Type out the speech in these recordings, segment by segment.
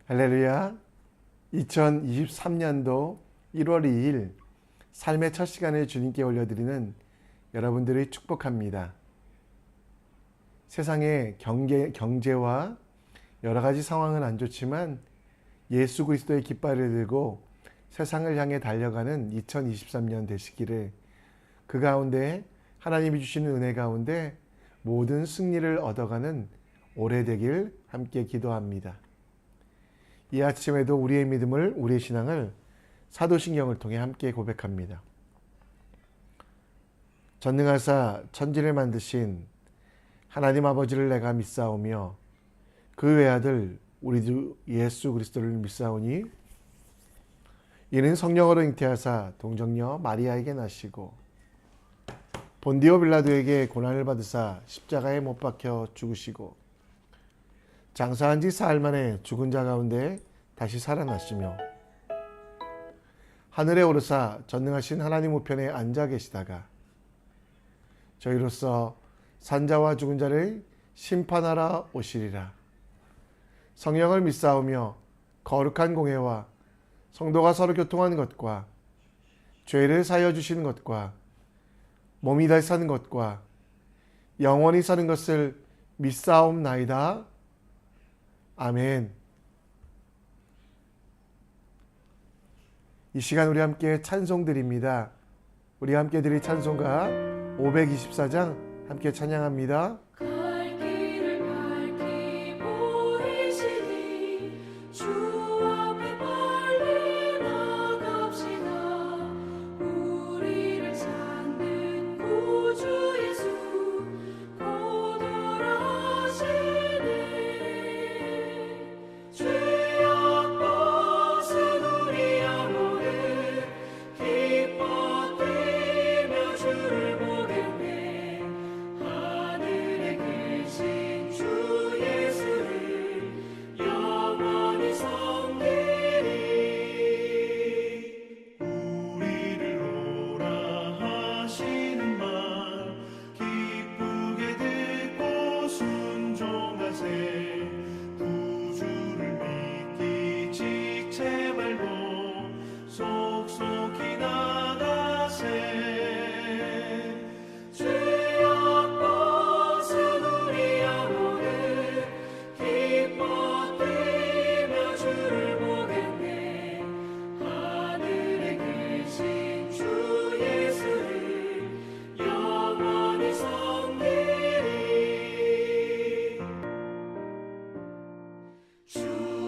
할렐루야. 2023년도 1월 2일 삶의 첫 시간을 주님께 올려드리는 여러분들을 축복합니다. 세상의 경제와 여러 가지 상황은 안 좋지만 예수 그리스도의 깃발을 들고 세상을 향해 달려가는 2023년 되시기를, 그 가운데 하나님이 주시는 은혜 가운데 모든 승리를 얻어가는 올해 되길 함께 기도합니다. 이 아침에도 우리의 믿음을, 우리의 신앙을 사도신경을 통해 함께 고백합니다. 전능하사 천지를 만드신 하나님 아버지를 내가 믿사오며 그 외아들 우리 주 예수 그리스도를 믿사오니 이는 성령으로 잉태하사 동정녀 마리아에게 나시고 본디오 빌라도에게 고난을 받으사 십자가에 못 박혀 죽으시고 장사한 지 사흘 만에 죽은 자 가운데 다시 살아나시며 하늘에 오르사 전능하신 하나님 우편에 앉아 계시다가 저희로서 산자와 죽은 자를 심판하러 오시리라. 성령을 믿사오며 거룩한 공회와 성도가 서로 교통하는 것과 죄를 사하여 주시는 것과 몸이 다시 사는 것과 영원히 사는 것을 믿사옵나이다. 아멘. 이 시간 우리 함께 찬송 드립니다. 우리 함께 드릴 찬송가 524장 함께 찬양합니다. 갈 길을 밝히 보이시니 주 앞에 빨리 나갑시다. 우리를 찾는 구주 예수 곧 오라시네. 죄악 벗은 우리 영혼을 기뻐 뛰며 주를 보겠네. 하늘에 계신 주 예수를 영원히 섬기리. 우리를 오라 하시는 말 기쁘게 듣고 순종하세. 구주를 믿기 지체 말고 속속히 나가세. 죄악 벗은 우리 영혼을 기뻐 뛰며 주를 보겠네. 하늘에 계신 주 예수를 영원히 섬기리. 주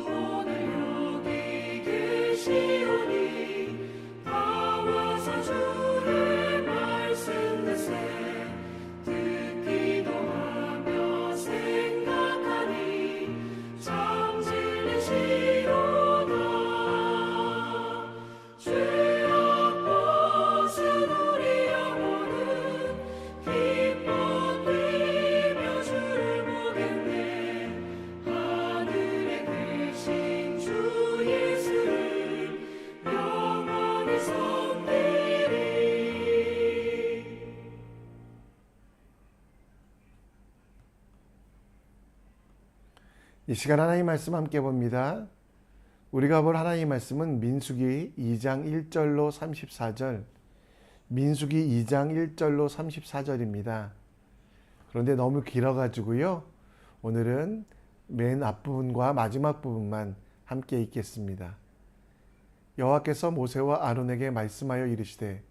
오늘 여기 계시오니 다 와서 주의 말씀 듣세. 듣기도 하며 생각하니 참 진리시로다. 죄악 벗은 우리 영혼은 기뻐 뛰며 주를 보겠네. 하늘에 계신 주 예수를 영원히 섬기리. 이 시간 하나님 말씀 함께 봅니다. 우리가 볼 하나님 말씀은 민수기 2장 1절로 34절, 민수기 2장 1절로 34절입니다. 그런데 너무 길어가지고요, 오늘은 맨 앞부분과 마지막 부분만 함께 읽겠습니다. 여호와께서 모세와 아론에게 말씀하여 이르시되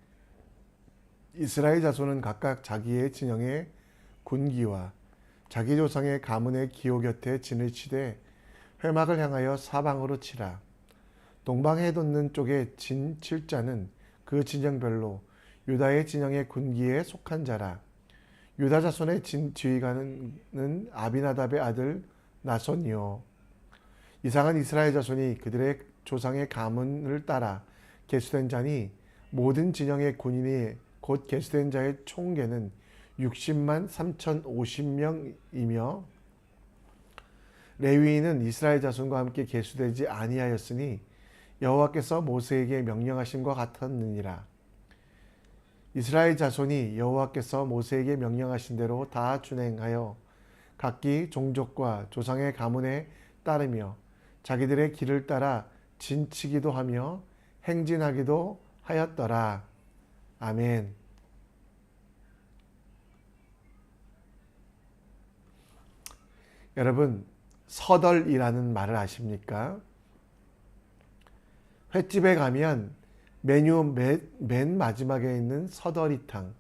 이스라엘 자손은 각각 자기의 진영의 군기와 자기 조상의 가문의 기호 곁에 진을 치되 회막을 향하여 사방으로 치라. 동방해 돋는 쪽에 진 칠 자는 그 진영별로 유다의 진영의 군기에 속한 자라. 유다 자손의 진 지휘관은 아비나답의 아들 나손이요. 이상은 이스라엘 자손이 그들의 조상의 가문을 따라 계수된 자니 모든 진영의 군인이 곧 계수된 자의 총계는 60만 3,050명이며 레위인은 이스라엘 자손과 함께 계수되지 아니하였으니 여호와께서 모세에게 명령하심과 같았느니라. 이스라엘 자손이 여호와께서 모세에게 명령하신 대로 다 준행하여 각기 종족과 조상의 가문에 따르며 자기들의 길을 따라 진치기도 하며 행진하기도 하였더라. 아멘. 여러분, 서덜이라는 말을 아십니까? 횟집에 가면 메뉴 맨 마지막에 있는 서덜이탕.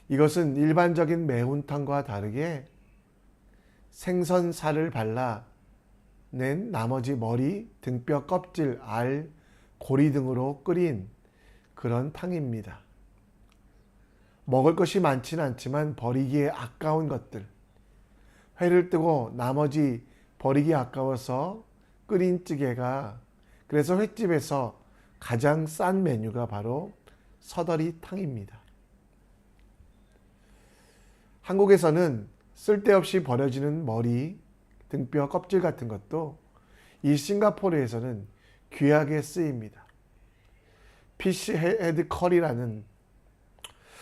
이것은 일반적인 매운탕과 다르게 생선살을 발라 낸 나머지 머리, 등뼈, 껍질, 알, 고리 등으로 끓인 그런 탕입니다. 먹을 것이 많지는 않지만 버리기에 아까운 것들, 회를 뜨고 나머지 버리기 아까워서 끓인 찌개가, 그래서 횟집에서 가장 싼 메뉴가 바로 서덜이탕입니다. 한국에서는 쓸데없이 버려지는 머리, 등뼈, 껍질 같은 것도 이 싱가포르에서는 귀하게 쓰입니다. 피쉬 헤드 커리라는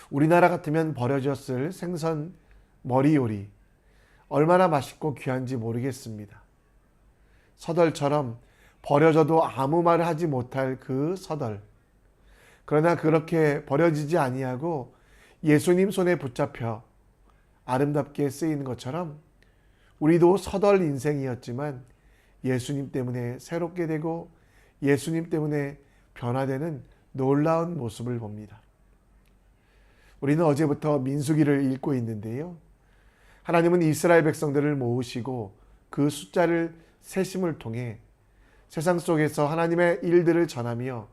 우리나라 같으면 버려졌을 생선 머리 요리, 얼마나 맛있고 귀한지 모르겠습니다. 서덜처럼 버려져도 아무 말을 하지 못할 그 서덜. 그러나 그렇게 버려지지 아니하고 예수님 손에 붙잡혀 아름답게 쓰이는 것처럼 우리도 서덜 인생이었지만 예수님 때문에 새롭게 되고 예수님 때문에 변화되는 놀라운 모습을 봅니다. 우리는 어제부터 민수기를 읽고 있는데요. 하나님은 이스라엘 백성들을 모으시고 그 숫자를 세심을 통해 세상 속에서 하나님의 일들을 전하며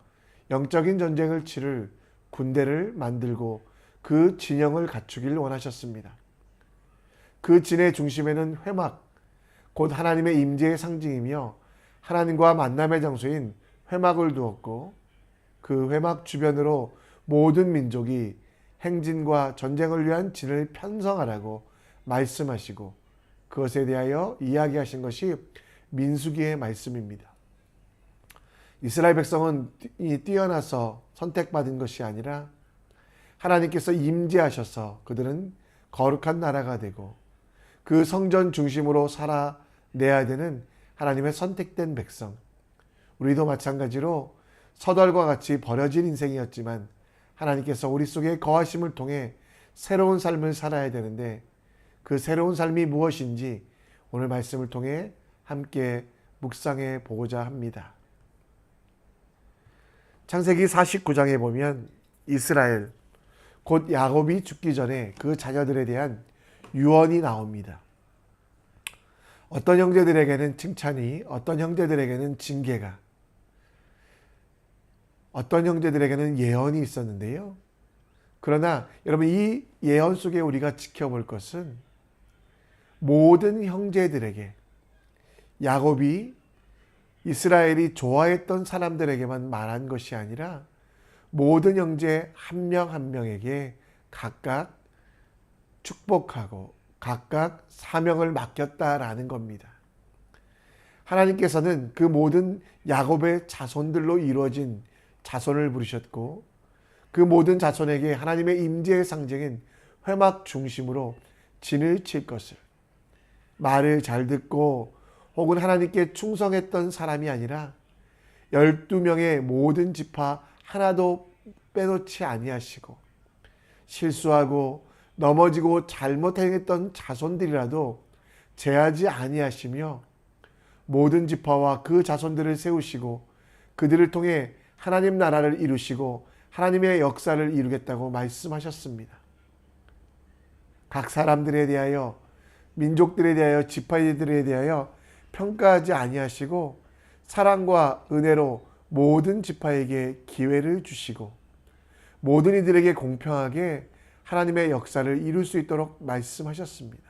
영적인 전쟁을 치를 군대를 만들고 그 진영을 갖추길 원하셨습니다. 그 진의 중심에는 회막, 곧 하나님의 임재의 상징이며 하나님과 만남의 장소인 회막을 두었고 그 회막 주변으로 모든 민족이 행진과 전쟁을 위한 진을 편성하라고 말씀하시고 그것에 대하여 이야기하신 것이 민수기의 말씀입니다. 이스라엘 백성은 뛰어나서 선택받은 것이 아니라 하나님께서 임재하셔서 그들은 거룩한 나라가 되고 그 성전 중심으로 살아내야 되는 하나님의 선택된 백성. 우리도 마찬가지로 서덜과 같이 버려진 인생이었지만 하나님께서 우리 속에 거하심을 통해 새로운 삶을 살아야 되는데 그 새로운 삶이 무엇인지 오늘 말씀을 통해 함께 묵상해 보고자 합니다. 창세기 49장에 보면 이스라엘, 곧 야곱이 죽기 전에 그 자녀들에 대한 유언이 나옵니다. 어떤 형제들에게는 칭찬이, 어떤 형제들에게는 징계가, 어떤 형제들에게는 예언이 있었는데요. 그러나 여러분 이 예언 속에 우리가 지켜볼 것은 모든 형제들에게, 야곱이 이스라엘이 좋아했던 사람들에게만 말한 것이 아니라 모든 형제 한 명 한 명에게 각각 축복하고 각각 사명을 맡겼다라는 겁니다. 하나님께서는 그 모든 야곱의 자손들로 이루어진 자손을 부르셨고 그 모든 자손에게 하나님의 임재의 상징인 회막 중심으로 진을 칠 것을, 말을 잘 듣고 혹은 하나님께 충성했던 사람이 아니라 12명의 모든 지파 하나도 빼놓지 아니하시고 실수하고 넘어지고 잘못 행했던 자손들이라도 제하지 아니하시며 모든 지파와 그 자손들을 세우시고 그들을 통해 하나님 나라를 이루시고 하나님의 역사를 이루겠다고 말씀하셨습니다. 각 사람들에 대하여, 민족들에 대하여, 지파들에 대하여 평가하지 아니하시고 사랑과 은혜로 모든 지파에게 기회를 주시고 모든 이들에게 공평하게 하나님의 역사를 이룰 수 있도록 말씀하셨습니다.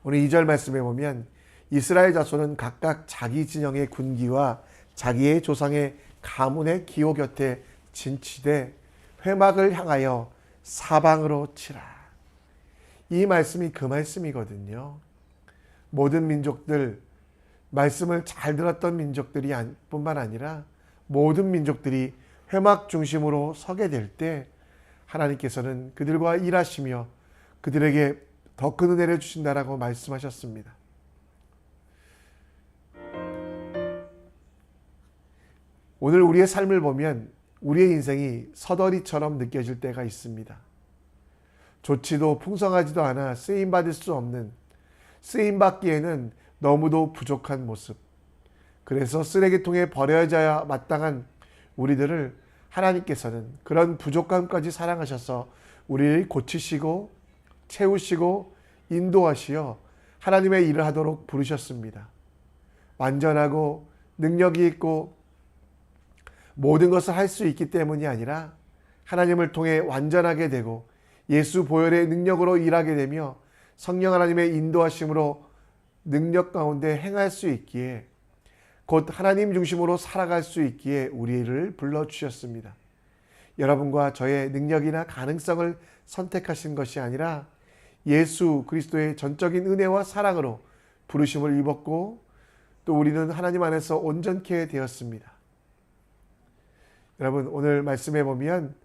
오늘 2절 말씀에 보면 이스라엘 자손은 각각 자기 진영의 군기와 자기의 조상의 가문의 기호 곁에 진치되 회막을 향하여 사방으로 치라. 이 말씀이 그 말씀이거든요. 모든 민족들, 말씀을 잘 들었던 민족들이 뿐만 아니라 모든 민족들이 회막 중심으로 서게 될 때 하나님께서는 그들과 일하시며 그들에게 더 큰 은혜를 주신다라고 말씀하셨습니다. 오늘 우리의 삶을 보면 우리의 인생이 서더리처럼 느껴질 때가 있습니다. 좋지도 풍성하지도 않아 쓰임받을 수 없는, 쓰임받기에는 너무도 부족한 모습. 그래서 쓰레기통에 버려져야 마땅한 우리들을 하나님께서는 그런 부족함까지 사랑하셔서 우리를 고치시고 채우시고 인도하시어 하나님의 일을 하도록 부르셨습니다. 완전하고 능력이 있고 모든 것을 할 수 있기 때문이 아니라 하나님을 통해 완전하게 되고 예수 보혈의 능력으로 일하게 되며 성령 하나님의 인도하심으로 능력 가운데 행할 수 있기에, 곧 하나님 중심으로 살아갈 수 있기에 우리를 불러주셨습니다. 여러분과 저의 능력이나 가능성을 선택하신 것이 아니라 예수 그리스도의 전적인 은혜와 사랑으로 부르심을 입었고 또 우리는 하나님 안에서 온전케 되었습니다. 여러분, 오늘 말씀해 보면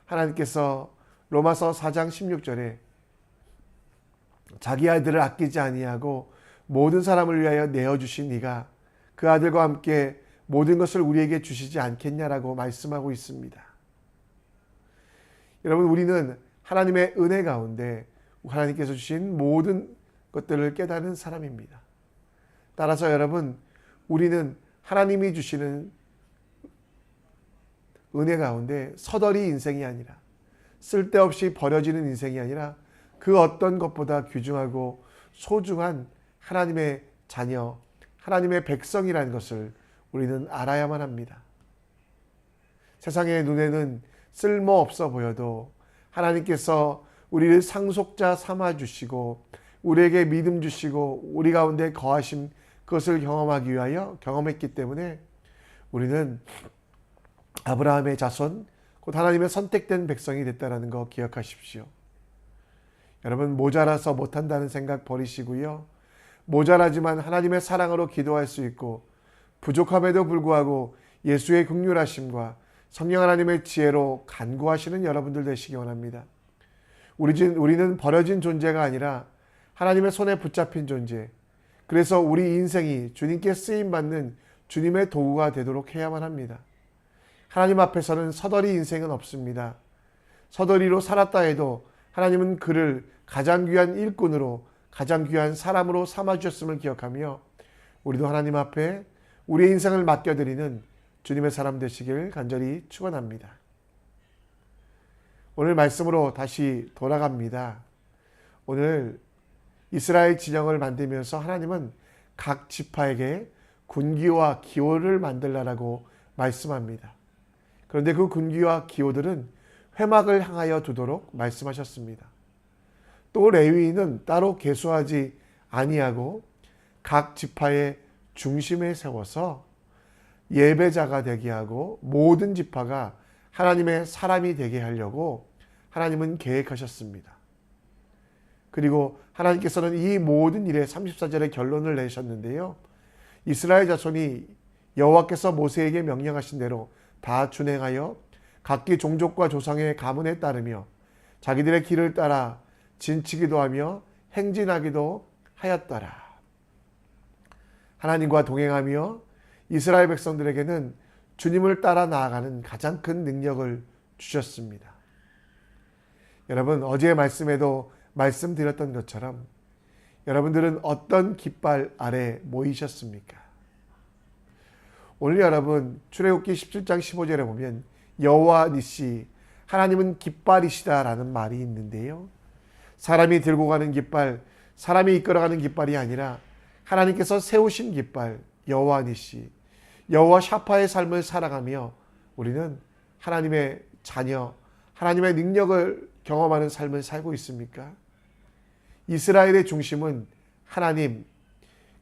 하나님께서 로마서 4장 16절에 자기 아들을 아끼지 아니하고 모든 사람을 위하여 내어주신 이가 그 아들과 함께 모든 것을 우리에게 주시지 않겠냐라고 말씀하고 있습니다. 여러분, 우리는 하나님의 은혜 가운데 하나님께서 주신 모든 것들을 깨닫는 사람입니다. 따라서 여러분, 우리는 하나님이 주시는 은혜 가운데 서더리 인생이 아니라, 쓸데없이 버려지는 인생이 아니라 그 어떤 것보다 귀중하고 소중한 하나님의 자녀, 하나님의 백성이라는 것을 우리는 알아야만 합니다. 세상의 눈에는 쓸모없어 보여도 하나님께서 우리를 상속자 삼아주시고 우리에게 믿음 주시고 우리 가운데 거하심, 그것을 경험하기 위하여 경험했기 때문에 우리는 아브라함의 자손, 곧 하나님의 선택된 백성이 됐다는 거 기억하십시오. 여러분, 모자라서 못한다는 생각 버리시고요. 모자라지만 하나님의 사랑으로 기도할 수 있고 부족함에도 불구하고 예수의 긍휼하심과 성령 하나님의 지혜로 간구하시는 여러분들 되시기 원합니다. 우리는 버려진 존재가 아니라 하나님의 손에 붙잡힌 존재, 그래서 우리 인생이 주님께 쓰임받는 주님의 도구가 되도록 해야만 합니다. 하나님 앞에서는 서더리 인생은 없습니다. 서더리로 살았다 해도 하나님은 그를 가장 귀한 일꾼으로, 가장 귀한 사람으로 삼아주셨음을 기억하며 우리도 하나님 앞에 우리의 인생을 맡겨드리는 주님의 사람 되시길 간절히 축원합니다. 오늘 말씀으로 다시 돌아갑니다. 오늘 이스라엘 진영을 만들면서 하나님은 각 지파에게 군기와 기호를 만들라라고 말씀합니다. 그런데 그 군기와 기호들은 회막을 향하여 두도록 말씀하셨습니다. 또 레위인은 따로 계수하지 아니하고 각 지파의 중심에 세워서 예배자가 되게 하고 모든 지파가 하나님의 사람이 되게 하려고 하나님은 계획하셨습니다. 그리고 하나님께서는 이 모든 일에 34절에 결론을 내셨는데요. 이스라엘 자손이 여호와께서 모세에게 명령하신 대로 다 준행하여 각기 종족과 조상의 가문에 따르며 자기들의 길을 따라 진치기도 하며 행진하기도 하였더라. 하나님과 동행하며 이스라엘 백성들에게는 주님을 따라 나아가는 가장 큰 능력을 주셨습니다. 여러분, 어제의 말씀에도 말씀드렸던 것처럼 여러분들은 어떤 깃발 아래 모이셨습니까? 오늘 여러분, 출애굽기 17장 15절에 보면 여호와 니시, 하나님은 깃발이시다라는 말이 있는데요. 사람이 들고 가는 깃발, 사람이 이끌어가는 깃발이 아니라 하나님께서 세우신 깃발, 여호와 니시, 여호와 샤파의 삶을 살아가며 우리는 하나님의 자녀, 하나님의 능력을 경험하는 삶을 살고 있습니까? 이스라엘의 중심은 하나님,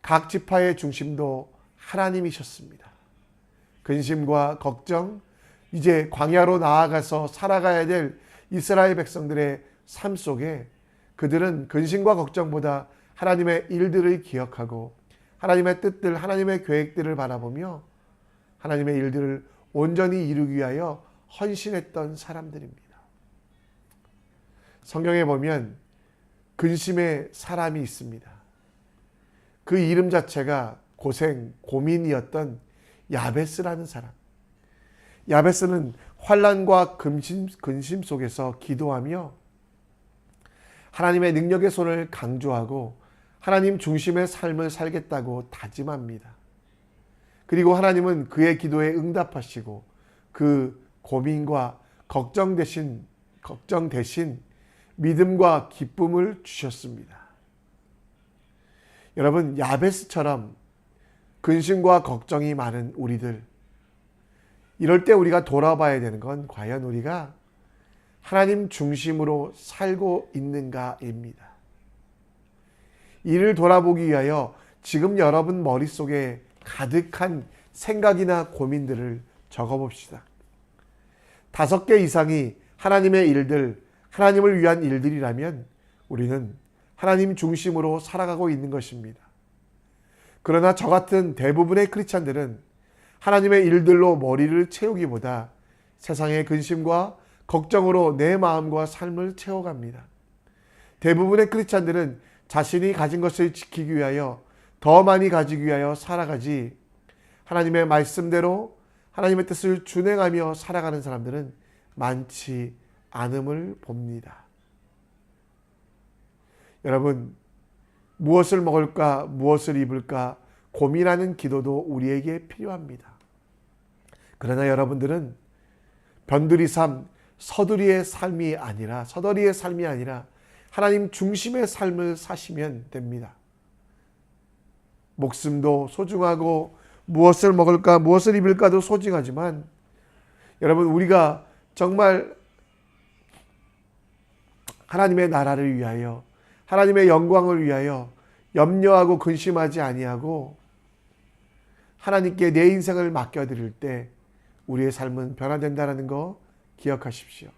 각 지파의 중심도 하나님이셨습니다. 근심과 걱정, 이제 광야로 나아가서 살아가야 될 이스라엘 백성들의 삶 속에 그들은 근심과 걱정보다 하나님의 일들을 기억하고 하나님의 뜻들, 하나님의 계획들을 바라보며 하나님의 일들을 온전히 이루기 위하여 헌신했던 사람들입니다. 성경에 보면 근심의 사람이 있습니다. 그 이름 자체가 고생, 고민이었던 야베스라는 사람. 야베스는 환난과 근심 속에서 기도하며 하나님의 능력의 손을 강조하고 하나님 중심의 삶을 살겠다고 다짐합니다. 그리고 하나님은 그의 기도에 응답하시고 그 고민과 걱정 대신 믿음과 기쁨을 주셨습니다. 여러분, 야베스처럼 근심과 걱정이 많은 우리들, 이럴 때 우리가 돌아봐야 되는 건 과연 우리가 하나님 중심으로 살고 있는가입니다. 이를 돌아보기 위하여 지금 여러분 머릿속에 가득한 생각이나 고민들을 적어봅시다. 5개 이상이 하나님의 일들, 하나님을 위한 일들이라면 우리는 하나님 중심으로 살아가고 있는 것입니다. 그러나 저 같은 대부분의 크리스찬들은 하나님의 일들로 머리를 채우기보다 세상의 근심과 걱정으로 내 마음과 삶을 채워갑니다. 대부분의 크리스찬들은 자신이 가진 것을 지키기 위하여 더 많이 가지기 위하여 살아가지, 하나님의 말씀대로 하나님의 뜻을 준행하며 살아가는 사람들은 많지 않음을 봅니다. 여러분, 무엇을 먹을까, 무엇을 입을까 고민하는 기도도 우리에게 필요합니다. 그러나 여러분들은 변두리 삶, 서두리의 삶이 아니라 하나님 중심의 삶을 사시면 됩니다. 목숨도 소중하고 무엇을 먹을까, 무엇을 입을까도 소중하지만 여러분, 우리가 정말 하나님의 나라를 위하여, 하나님의 영광을 위하여 염려하고 근심하지 아니하고 하나님께 내 인생을 맡겨드릴 때 우리의 삶은 변화된다는 거 기억하십시오.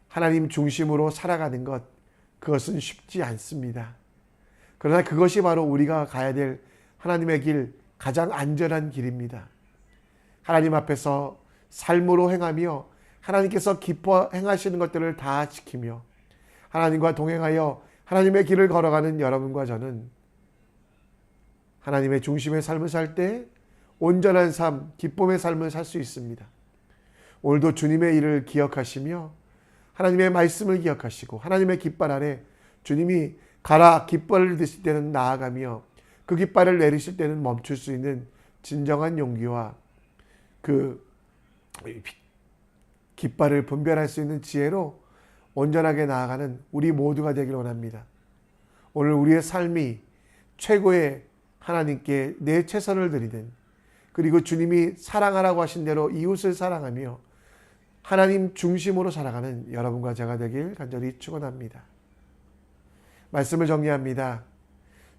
하나님 중심으로 살아가는 것, 그것은 쉽지 않습니다. 그러나 그것이 바로 우리가 가야 될 하나님의 길, 가장 안전한 길입니다. 하나님 앞에서 삶으로 행하며 하나님께서 기뻐 행하시는 것들을 다 지키며 하나님과 동행하여 하나님의 길을 걸어가는 여러분과 저는 하나님의 중심의 삶을 살 때 온전한 삶, 기쁨의 삶을 살 수 있습니다. 오늘도 주님의 일을 기억하시며 하나님의 말씀을 기억하시고 하나님의 깃발 아래 주님이 가라 깃발을 드실 때는 나아가며 그 깃발을 내리실 때는 멈출 수 있는 진정한 용기와 그 깃발을 분별할 수 있는 지혜로 온전하게 나아가는 우리 모두가 되길 원합니다. 오늘 우리의 삶이 최고의 하나님께 내 최선을 드리는, 그리고 주님이 사랑하라고 하신 대로 이웃을 사랑하며 하나님 중심으로 살아가는 여러분과 제가 되길 간절히 축원합니다. 말씀을 정리합니다.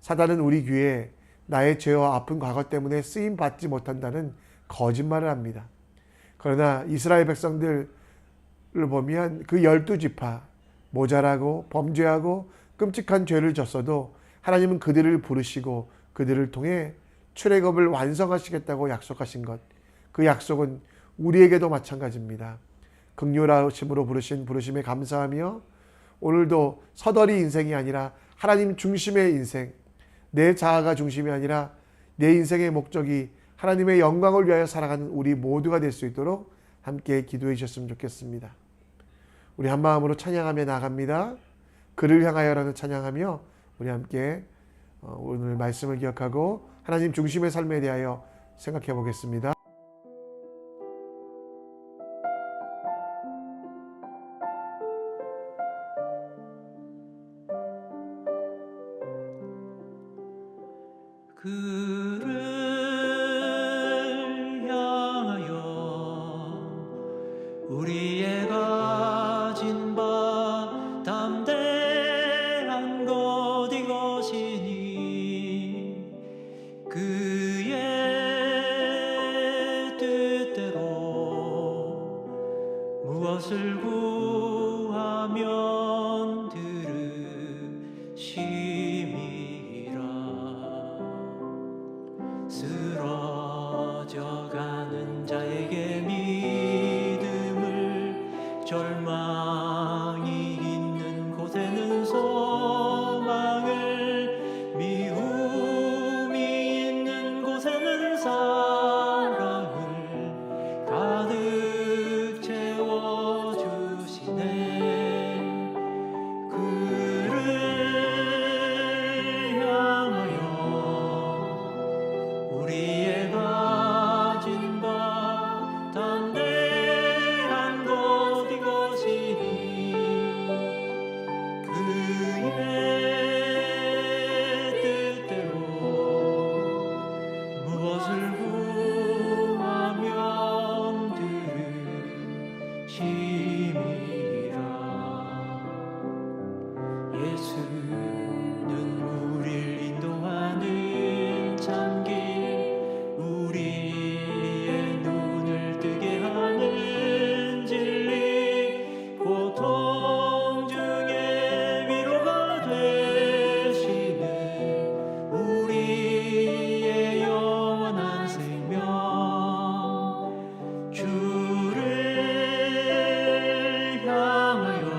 사단은 우리 귀에 나의 죄와 아픈 과거 때문에 쓰임 받지 못한다는 거짓말을 합니다. 그러나 이스라엘 백성들을 보면 그 12지파 모자라고 범죄하고 끔찍한 죄를 졌어도 하나님은 그들을 부르시고 그들을 통해 출애굽을 완성하시겠다고 약속하신 것, 그 약속은 우리에게도 마찬가지입니다. 긍휼하심으로 부르신 부르심에 감사하며 오늘도 서더리 인생이 아니라 하나님 중심의 인생, 내 자아가 중심이 아니라 내 인생의 목적이 하나님의 영광을 위하여 살아가는 우리 모두가 될 수 있도록 함께 기도해 주셨으면 좋겠습니다. 우리 한 마음으로 찬양하며 나갑니다. 그를 향하여라는 찬양하며 우리 함께 오늘 말씀을 기억하고 하나님 중심의 삶에 대하여 생각해 보겠습니다. 그를 향하여 우리의 가진 바 담대한 것 이것이니 그의 뜻대로 무엇을 구하면 들으심이라. 예수는 우리를 인도하는 참길, 우리의 눈을 뜨게 하는 진리, 고통 중에 위로가 되시는 우리의 영원한 생명, 주를 향하여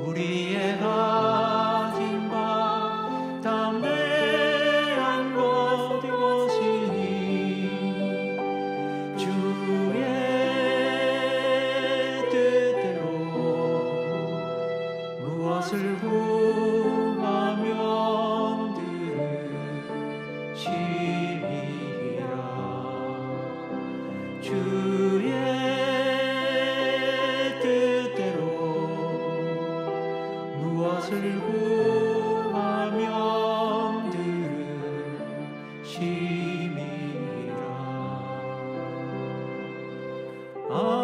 우리의 가진 바 담대한 것 이것이니, 주의 뜻대로 무엇을 구하면 들으시리라. 주의 뜻대로 무엇을 구하면 들으심이라. 아멘.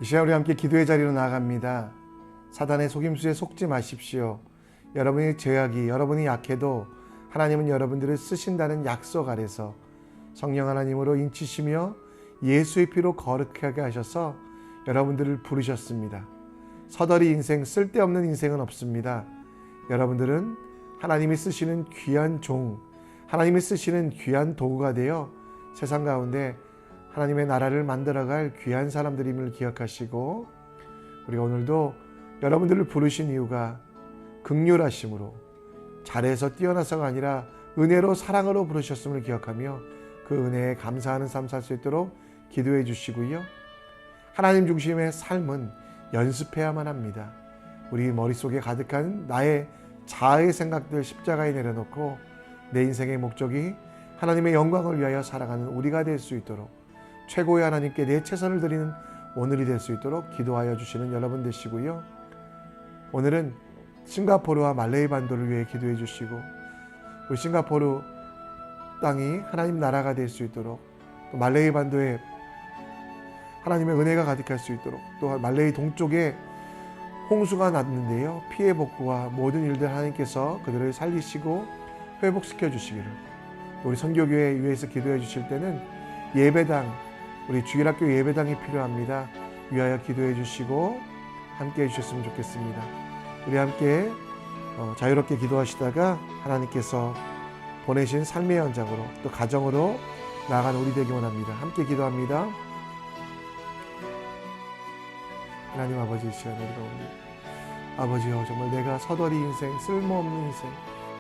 이 시간 우리 함께 기도의 자리로 나아갑니다. 사단의 속임수에 속지 마십시오. 여러분의 죄악이, 여러분이 약해도 하나님은 여러분들을 쓰신다는 약속 아래서 성령 하나님으로 인치시며 예수의 피로 거룩하게 하셔서 여러분들을 부르셨습니다. 서더리 인생, 쓸데없는 인생은 없습니다. 여러분들은 하나님이 쓰시는 귀한 종, 하나님이 쓰시는 귀한 도구가 되어 세상 가운데 하나님의 나라를 만들어갈 귀한 사람들임을 기억하시고, 우리가 오늘도 여러분들을 부르신 이유가 긍휼하심으로, 잘해서 뛰어나서가 아니라 은혜로 사랑으로 부르셨음을 기억하며 그 은혜에 감사하는 삶 살 수 있도록 기도해 주시고요. 하나님 중심의 삶은 연습해야만 합니다. 우리 머릿속에 가득한 나의 자아의 생각들 십자가에 내려놓고 내 인생의 목적이 하나님의 영광을 위하여 살아가는 우리가 될 수 있도록, 최고의 하나님께 내 최선을 드리는 오늘이 될 수 있도록 기도하여 주시는 여러분 되시고요. 오늘은 싱가포르와 말레이 반도를 위해 기도해 주시고, 우리 싱가포르 땅이 하나님 나라가 될 수 있도록, 또 말레이 반도에 하나님의 은혜가 가득할 수 있도록, 또 말레이 동쪽에 홍수가 났는데요, 피해 복구와 모든 일들 하나님께서 그들을 살리시고 회복시켜 주시기를, 우리 선교교회 위해서 기도해 주실 때는 예배당, 우리 주일학교 예배당이 필요합니다. 위하여 기도해 주시고 함께 해주셨으면 좋겠습니다. 우리 함께 자유롭게 기도하시다가 하나님께서 보내신 삶의 현장으로, 또 가정으로 나아가는 우리 되기 원합니다. 함께 기도합니다. 하나님 아버지, 이 시간에 우리가 옵니다. 아버지여, 정말 내가 서더리 인생, 쓸모없는 인생,